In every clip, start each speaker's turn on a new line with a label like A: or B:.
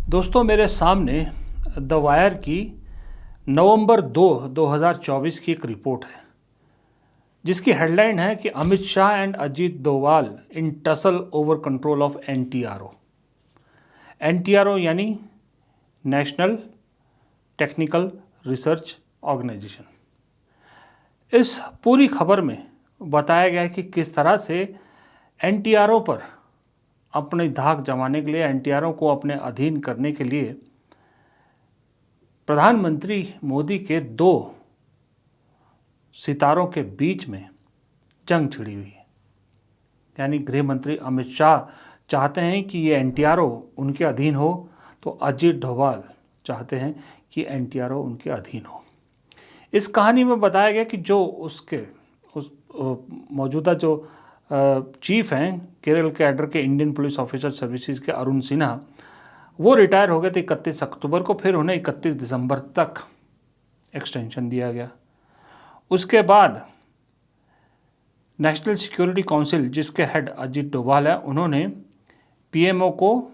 A: दोस्तों मेरे सामने द वायर की नवंबर 2 2024 की एक रिपोर्ट है जिसकी हेडलाइन है कि Amit Shah and Ajit Doval in tussle over control of NTRO. NTRO यानी नेशनल टेक्निकल रिसर्च ऑर्गेनाइजेशन। इस पूरी खबर में बताया गया है कि किस तरह से एनटीआरओ पर अपनी धाक जमाने के लिए, एनटीआरओ को अपने अधीन करने के लिए प्रधानमंत्री मोदी के दो सितारों के बीच में जंग छिड़ी हुई है। यानी गृह मंत्री अमित शाह चाहते हैं कि ये एनटीआरओ उनके अधीन हो, तो अजीत डोभाल चाहते हैं कि एनटीआरओ उनके अधीन हो। इस कहानी में बताया गया कि जो उस मौजूदा जो चीफ हैं केरल कैडर के इंडियन पुलिस ऑफिसर सर्विसेज के अरुण सिन्हा, वो रिटायर हो गए थे 31 अक्टूबर को। फिर उन्हें 31 दिसंबर तक एक्सटेंशन दिया गया। उसके बाद नेशनल सिक्योरिटी काउंसिल, जिसके हेड अजीत डोभाल है, उन्होंने पीएमओ को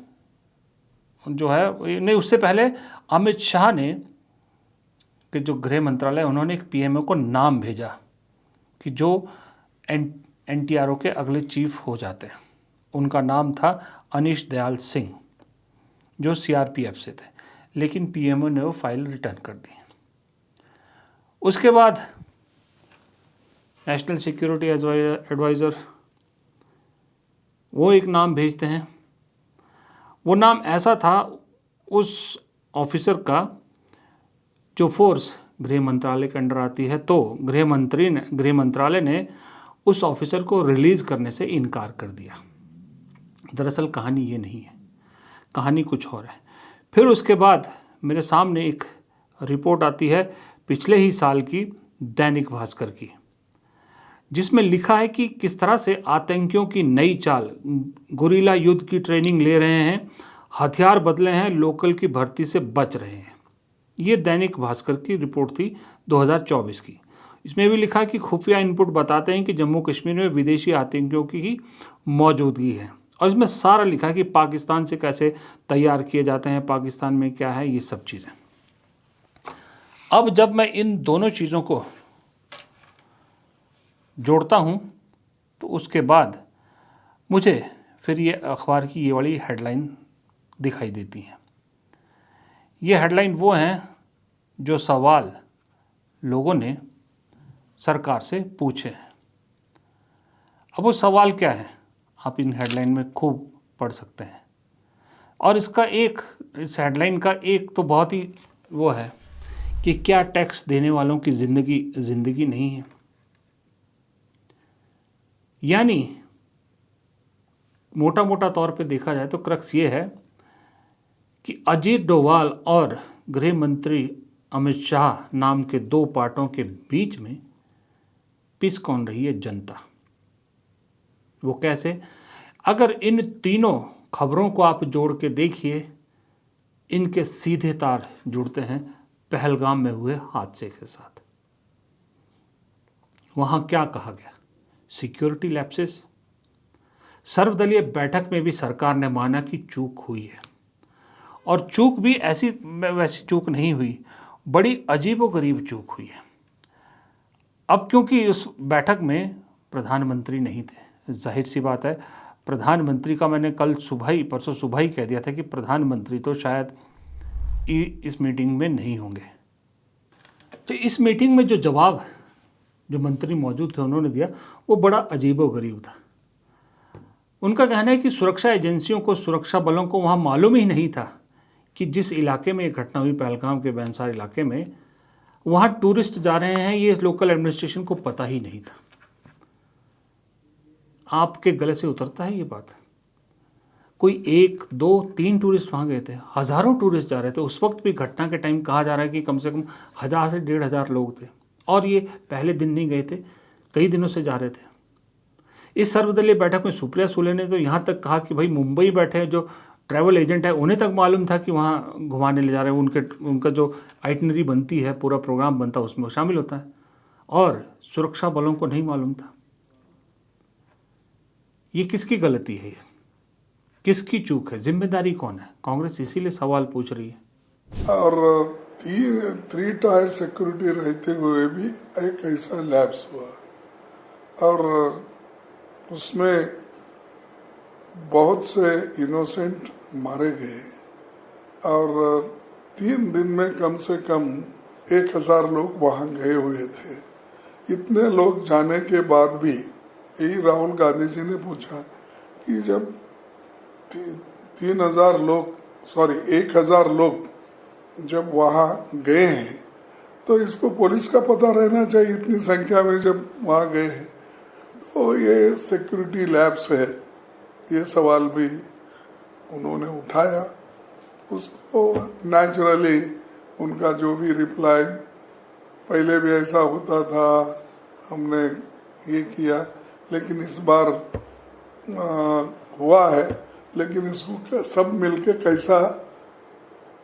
A: जो है, नहीं उससे पहले अमित शाह ने कि जो गृह मंत्रालय, उन्होंने एक पीएमओ को नाम भेजा कि जो एनटीआरओ के अगले चीफ हो जाते हैं। उनका नाम था अनीश दयाल सिंह, जो सीआरपीएफ से थे, लेकिन पीएमओ ने वो फाइल रिटर्न कर दी। उसके बाद नेशनल सिक्योरिटी एडवाइज़र वो एक नाम भेजते हैं। वो नाम ऐसा था उस ऑफिसर का जो फोर्स गृह मंत्रालय के अंडर आती है, तो गृह मंत्रालय ने उस ऑफिसर को रिलीज़ करने से इनकार कर दिया। दरअसल कहानी ये नहीं है, कहानी कुछ और है। फिर उसके बाद मेरे सामने एक रिपोर्ट आती है पिछले ही साल की दैनिक भास्कर की, जिसमें लिखा है कि किस तरह से आतंकियों की नई चाल, गुरिल्ला युद्ध की ट्रेनिंग ले रहे हैं, हथियार बदले हैं, लोकल की भर्ती से बच रहे हैं। ये दैनिक भास्कर की रिपोर्ट थी 2024 की। इसमें भी लिखा है कि खुफिया इनपुट बताते हैं कि जम्मू कश्मीर में विदेशी आतंकियों की मौजूदगी है, और इसमें सारा लिखा है कि पाकिस्तान से कैसे तैयार किए जाते हैं, पाकिस्तान में क्या है, ये सब चीज़ें। अब जब मैं इन दोनों चीज़ों को जोड़ता हूँ तो उसके बाद मुझे फिर ये अखबार की ये वाली हेडलाइन दिखाई देती है। ये हेडलाइन वो हैं जो सवाल लोगों ने सरकार से पूछे हैं। अब वो सवाल क्या है, आप इन हेडलाइन में खूब पढ़ सकते हैं। और इस हेडलाइन का एक तो बहुत ही वो है कि क्या टैक्स देने वालों की ज़िंदगी नहीं है। यानी मोटा मोटा तौर पे देखा जाए तो क्रक्स ये है कि अजीत डोभाल और गृह मंत्री अमित शाह नाम के दो पार्टों के बीच में पिस कौन रही है, जनता। वो कैसे? अगर इन तीनों खबरों को आप जोड़ के देखिए, इनके सीधे तार जुड़ते हैं पहलगाम में हुए हादसे के साथ। वहां क्या कहा गया? Security lapses. सर्वदलीय बैठक में भी सरकार ने माना कि चूक हुई है, और चूक भी वैसी चूक नहीं हुई, बड़ी अजीबोगरीब चूक हुई है। अब क्योंकि उस बैठक में प्रधानमंत्री नहीं थे, जाहिर सी बात है, प्रधानमंत्री का मैंने परसों सुबह ही कह दिया था कि प्रधानमंत्री तो शायद इस मीटिंग में नहीं होंगे। तो इस मीटिंग में जो जवाब जो मंत्री मौजूद थे उन्होंने दिया, वो बड़ा अजीबोगरीब था। उनका कहना है कि सुरक्षा एजेंसियों को, सुरक्षा बलों को वहाँ मालूम ही नहीं था कि जिस इलाके में ये घटना हुई, पहलगाम के बैंसार इलाके में, वहाँ टूरिस्ट जा रहे हैं, ये लोकल एडमिनिस्ट्रेशन को पता ही नहीं था। आपके गले से उतरता है ये बात? कोई 1, 2, 3 टूरिस्ट वहाँ गए थे, हज़ारों टूरिस्ट जा रहे थे। उस वक्त भी घटना के टाइम कहा जा रहा है कि कम से कम 1000 से 1500 लोग थे, और ये पहले दिन नहीं गए थे, कई दिनों से जा रहे थे। इस सर्वदलीय बैठक में सुप्रिया सुले ने तो यहाँ तक कहा कि भाई मुंबई बैठे जो ट्रैवल एजेंट है उन्हें तक मालूम था कि वहाँ घुमाने ले जा रहे हैं, उनका जो आइटनरी बनती है, पूरा प्रोग्राम बनता है, उसमें शामिल होता है, और सुरक्षा बलों को नहीं मालूम था। ये किसकी गलती है? किसकी चूक है, जिम्मेदारी कौन है? कांग्रेस इसीलिए सवाल पूछ रही है।
B: और थ्री टायर सिक्योरिटी रहते हुए भी एक ऐसा लैप्स हुआ और उसमें बहुत से इनोसेंट मारे गए और 3 दिन में कम से कम 1000 लोग वहां गए हुए थे। इतने लोग जाने के बाद भी यही राहुल गांधी जी ने पूछा कि जब 1000 लोग जब वहां गए हैं तो इसको पुलिस का पता रहना चाहिए इतनी संख्या में जब वहां गए हैं। तो ये सिक्योरिटी लैब्स है, ये सवाल भी उन्होंने उठाया। उसको नेचुरली उनका जो भी रिप्लाई, पहले भी ऐसा होता था, हमने ये किया, लेकिन इस बार हुआ है, लेकिन इसको सब मिलके कैसा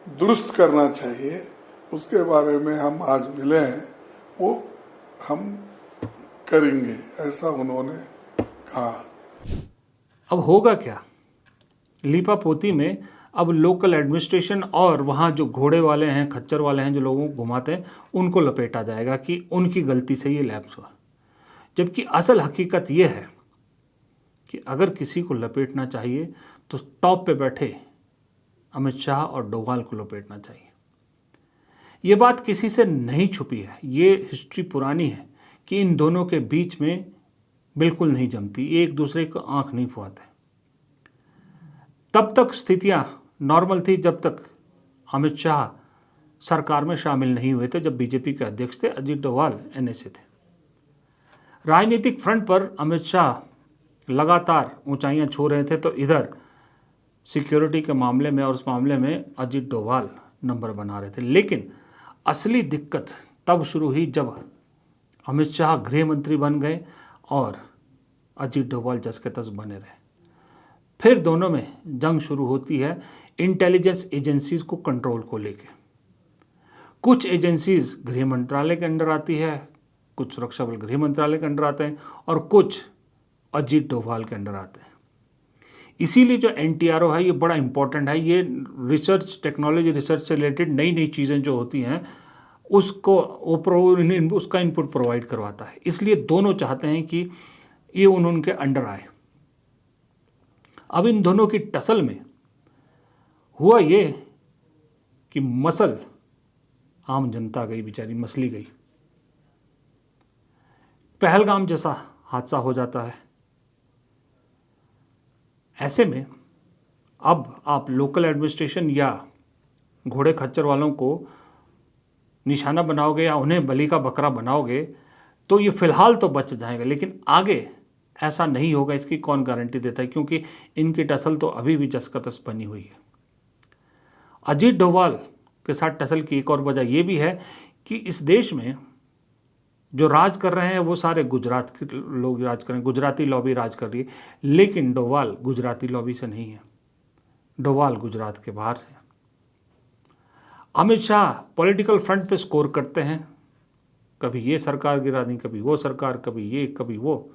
B: दुरुस्त करना चाहिए उसके बारे में हम आज मिले हैं, वो हम करेंगे, ऐसा उन्होंने कहा।
A: अब होगा क्या? लीपापोती में अब लोकल एडमिनिस्ट्रेशन और वहाँ जो घोड़े वाले हैं, खच्चर वाले हैं, जो लोगों को घुमाते हैं, उनको लपेटा जाएगा कि उनकी गलती से ये लैप्स हुआ। जबकि असल हकीकत ये है कि अगर किसी को लपेटना चाहिए तो टॉप पे बैठे अमित शाह और डोभाल को लपेटना चाहिए। ये बात किसी से नहीं छुपी है, ये हिस्ट्री पुरानी है कि इन दोनों के बीच में बिल्कुल नहीं जमती, एक दूसरे को आंख नहीं फुआते। तब तक स्थितियां नॉर्मल थी जब तक अमित शाह सरकार में शामिल नहीं हुए थे, जब बीजेपी के अध्यक्ष थे, अजीत डोभाल एनए थे। राजनीतिक फ्रंट पर अमित शाह लगातार ऊंचाइयां छू रहे थे, तो इधर सिक्योरिटी के मामले में और उस मामले में अजीत डोभाल नंबर बना रहे थे। लेकिन असली दिक्कत तब शुरू हुई जब अमित शाह गृह मंत्री बन गए और अजीत डोभाल जस के तस बने रहे। फिर दोनों में जंग शुरू होती है इंटेलिजेंस एजेंसीज को कंट्रोल को लेके। कुछ एजेंसीज गृह मंत्रालय के अंडर आती है, कुछ सुरक्षा बल गृह मंत्रालय के अंडर आते हैं और कुछ अजीत डोभाल के अंडर आते हैं। इसीलिए जो एनटीआरओ है ये बड़ा इंपॉर्टेंट है। ये रिसर्च, टेक्नोलॉजी रिसर्च से रिलेटेड नई नई चीज़ें जो होती हैं उसको उसका इनपुट प्रोवाइड करवाता है। इसलिए दोनों चाहते हैं कि ये उनके अंडर आए। अब इन दोनों की टसल में हुआ ये कि मसल आम जनता गई, बेचारी मसली गई। पहलगाम जैसा हादसा हो जाता है। ऐसे में अब आप लोकल एडमिनिस्ट्रेशन या घोड़े खच्चर वालों को निशाना बनाओगे या उन्हें बलि का बकरा बनाओगे तो ये फिलहाल तो बच जाएगा, लेकिन आगे ऐसा नहीं होगा इसकी कौन गारंटी देता है, क्योंकि इनकी टसल तो अभी भी जस का तस बनी हुई है। अजीत डोभाल के साथ टसल की एक और वजह यह भी है कि इस देश में जो राज कर रहे हैं वो सारे गुजरात के लोग राज कर रहे हैं, गुजराती लॉबी राज कर रही है। लेकिन डोभाल गुजराती लॉबी से नहीं है, डोभाल गुजरात के बाहर से। अमित शाह पॉलिटिकल फ्रंट पे स्कोर करते हैं, कभी ये सरकार गिरा दी, कभी वो सरकार, कभी ये कभी वो।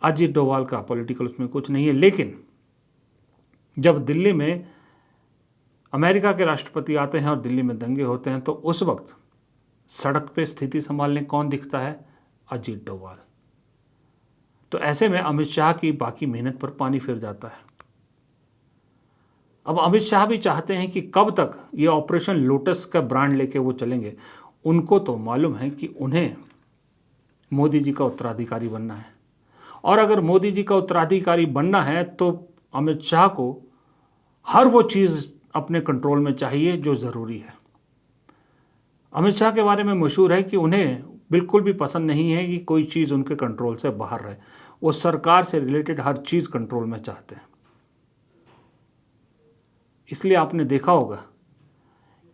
A: अजीत डोभाल का पॉलिटिकल उसमें कुछ नहीं है। लेकिन जब दिल्ली में अमेरिका के राष्ट्रपति आते हैं और दिल्ली में दंगे होते हैं तो उस वक्त सड़क पे स्थिति संभालने कौन दिखता है? अजीत डोभाल। तो ऐसे में अमित शाह की बाकी मेहनत पर पानी फिर जाता है। अब अमित शाह भी चाहते हैं कि कब तक ये ऑपरेशन लोटस का ब्रांड लेके वो चलेंगे। उनको तो मालूम है कि उन्हें मोदी जी का उत्तराधिकारी बनना है, और अगर मोदी जी का उत्तराधिकारी बनना है तो अमित शाह को हर वो चीज़ अपने कंट्रोल में चाहिए जो ज़रूरी है। अमित शाह के बारे में मशहूर है कि उन्हें बिल्कुल भी पसंद नहीं है कि कोई चीज़ उनके कंट्रोल से बाहर रहे। वो सरकार से रिलेटेड हर चीज़ कंट्रोल में चाहते हैं। इसलिए आपने देखा होगा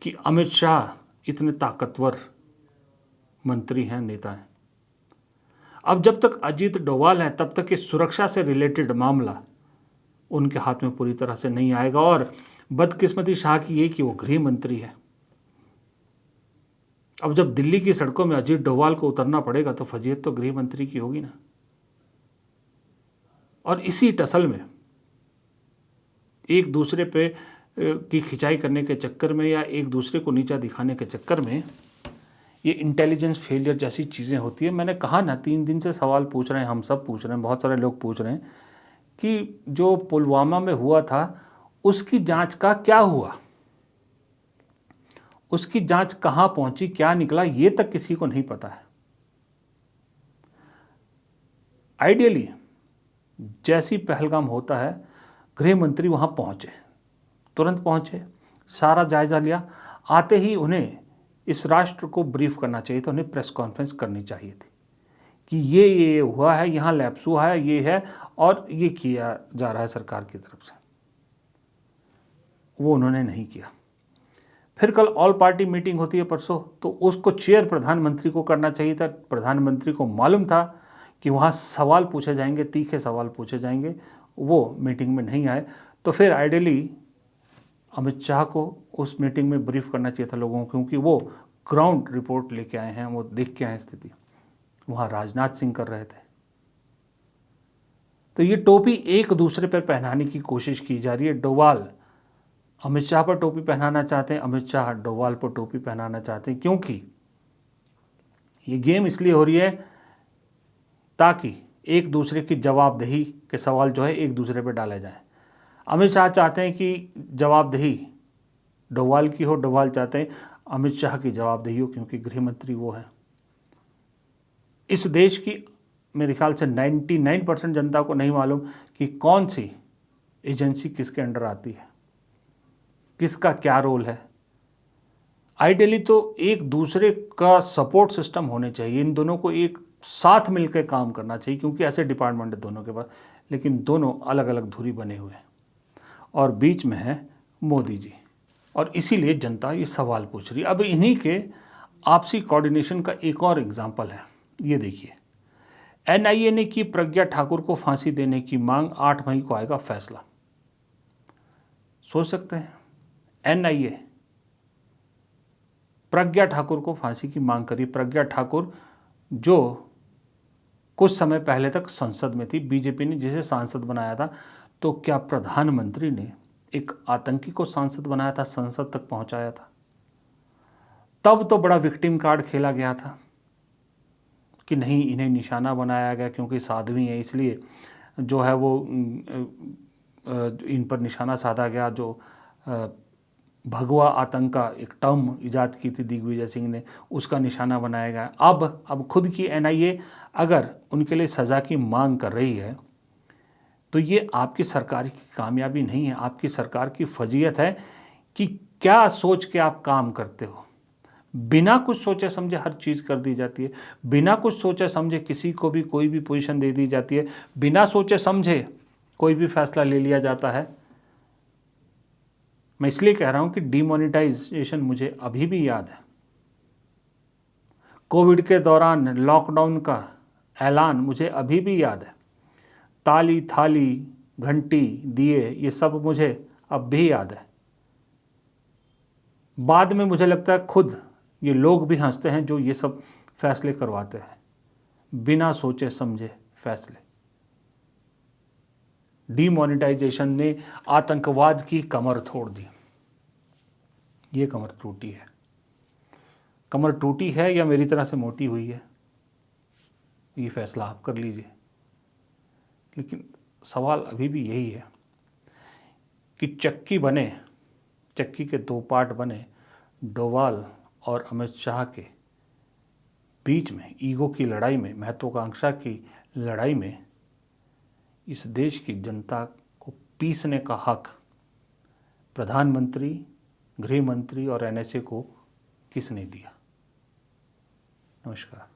A: कि अमित शाह इतने ताकतवर मंत्री हैं, नेता हैं। अब जब तक अजीत डोभाल है तब तक इस सुरक्षा से रिलेटेड मामला उनके हाथ में पूरी तरह से नहीं आएगा। और बदकिस्मती शाह की ये कि वो गृह मंत्री है। अब जब दिल्ली की सड़कों में अजीत डोभाल को उतरना पड़ेगा तो फजीयत तो गृह मंत्री की होगी ना। और इसी टसल में एक दूसरे पे की खिंचाई करने के चक्कर में या एक दूसरे को नीचा दिखाने के चक्कर में ये इंटेलिजेंस फेलियर जैसी चीज़ें होती है। मैंने कहा ना, 3 दिन से सवाल पूछ रहे हैं, हम सब पूछ रहे हैं, बहुत सारे लोग पूछ रहे हैं कि जो पुलवामा में हुआ था उसकी जांच का क्या हुआ, उसकी जांच कहाँ पहुंची, क्या निकला, ये तक किसी को नहीं पता है। आइडियली जैसी पहलगाम होता है, गृह मंत्री वहाँ पहुँचे, तुरंत पहुँचे, सारा जायज़ा लिया। आते ही उन्हें इस राष्ट्र को ब्रीफ करना चाहिए था, उन्हें प्रेस कॉन्फ्रेंस करनी चाहिए थी कि ये हुआ है, यहाँ लैप्स हुआ है, ये है और ये किया जा रहा है सरकार की तरफ से। वो उन्होंने नहीं किया। फिर कल ऑल पार्टी मीटिंग होती है परसों, तो उसको चेयर प्रधानमंत्री को करना चाहिए था। प्रधानमंत्री को मालूम था कि वहाँ सवाल पूछे जाएंगे, तीखे सवाल पूछे जाएंगे, वो मीटिंग में नहीं आए। तो फिर आइडियली अमित शाह को उस मीटिंग में ब्रीफ करना चाहिए था लोगों को, क्योंकि वो ग्राउंड रिपोर्ट लेके आए हैं, वो देख के आए हैं स्थिति। वहाँ राजनाथ सिंह कर रहे थे। तो ये टोपी एक दूसरे पर पहनाने की कोशिश की जा रही है। डोवाल अमित शाह पर टोपी पहनाना चाहते हैं, अमित शाह डोवाल पर टोपी पहनाना चाहते हैं, क्योंकि ये गेम इसलिए हो रही है ताकि एक दूसरे की जवाबदेही के सवाल जो है एक दूसरे पर डाले जाएं। अमित शाह चाहते हैं कि जवाबदेही डोवाल की हो, डोवाल चाहते हैं अमित शाह की जवाबदेही हो, क्योंकि गृह मंत्री वो हैं। इस देश की मेरे ख्याल से 99% जनता को नहीं मालूम कि कौन सी एजेंसी किसके अंडर आती है, किसका क्या रोल है। आइडियली तो एक दूसरे का सपोर्ट सिस्टम होने चाहिए, इन दोनों को एक साथ मिलकर काम करना चाहिए, क्योंकि ऐसे डिपार्टमेंट है दोनों के पास, लेकिन दोनों अलग अलग धुरी बने हुए हैं और बीच में है मोदी जी, और इसीलिए जनता ये सवाल पूछ रही है। अब इन्हीं के आपसी कोऑर्डिनेशन का एक और एग्जाम्पल है, ये देखिए। एनआईए ने की प्रज्ञा ठाकुर को फांसी देने की मांग, 8 मई को आएगा फैसला। सोच सकते हैं, एनआईए प्रज्ञा ठाकुर को फांसी की मांग करी। प्रज्ञा ठाकुर जो कुछ समय पहले तक संसद में थी, बीजेपी ने जिसे सांसद बनाया था, तो क्या प्रधानमंत्री ने एक आतंकी को सांसद बनाया था, संसद तक पहुंचाया था? तब तो बड़ा विक्टिम कार्ड खेला गया था कि नहीं, इन्हें निशाना बनाया गया क्योंकि साध्वी है, इसलिए जो है वो इन पर निशाना साधा गया। जो भगवा आतंक का एक टर्म इजाद की थी दिग्विजय सिंह ने, उसका निशाना बनाया गया। अब खुद की एनआईए अगर उनके लिए सज़ा की मांग कर रही है, तो ये आपकी सरकार की कामयाबी नहीं है, आपकी सरकार की फजीयत है कि क्या सोच के आप काम करते हो। बिना कुछ सोचे समझे हर चीज़ कर दी जाती है, बिना कुछ सोचे समझे किसी को भी कोई भी पोजीशन दे दी जाती है, बिना सोचे समझे कोई भी फैसला ले लिया जाता है। मैं इसलिए कह रहा हूं कि डिमोनेटाइजेशन मुझे अभी भी याद है। कोविड के दौरान लॉकडाउन का ऐलान मुझे अभी भी याद है। ताली थाली घंटी दिए, ये सब मुझे अब भी याद है। बाद में मुझे लगता है खुद ये लोग भी हंसते हैं जो ये सब फैसले करवाते हैं, बिना सोचे समझे फैसले। डिमोनेटाइजेशन ने आतंकवाद की कमर तोड़ दी। ये कमर टूटी है। कमर टूटी है या मेरी तरह से मोटी हुई है, ये फैसला आप कर लीजिए। लेकिन सवाल अभी भी यही है कि चक्की के 2 पार्ट बने, डोवाल और अमित शाह के बीच में ईगो की लड़ाई में, महत्वाकांक्षा की लड़ाई में इस देश की जनता को पीसने का हक प्रधानमंत्री, गृह मंत्री और एनएसए को किसने दिया? नमस्कार।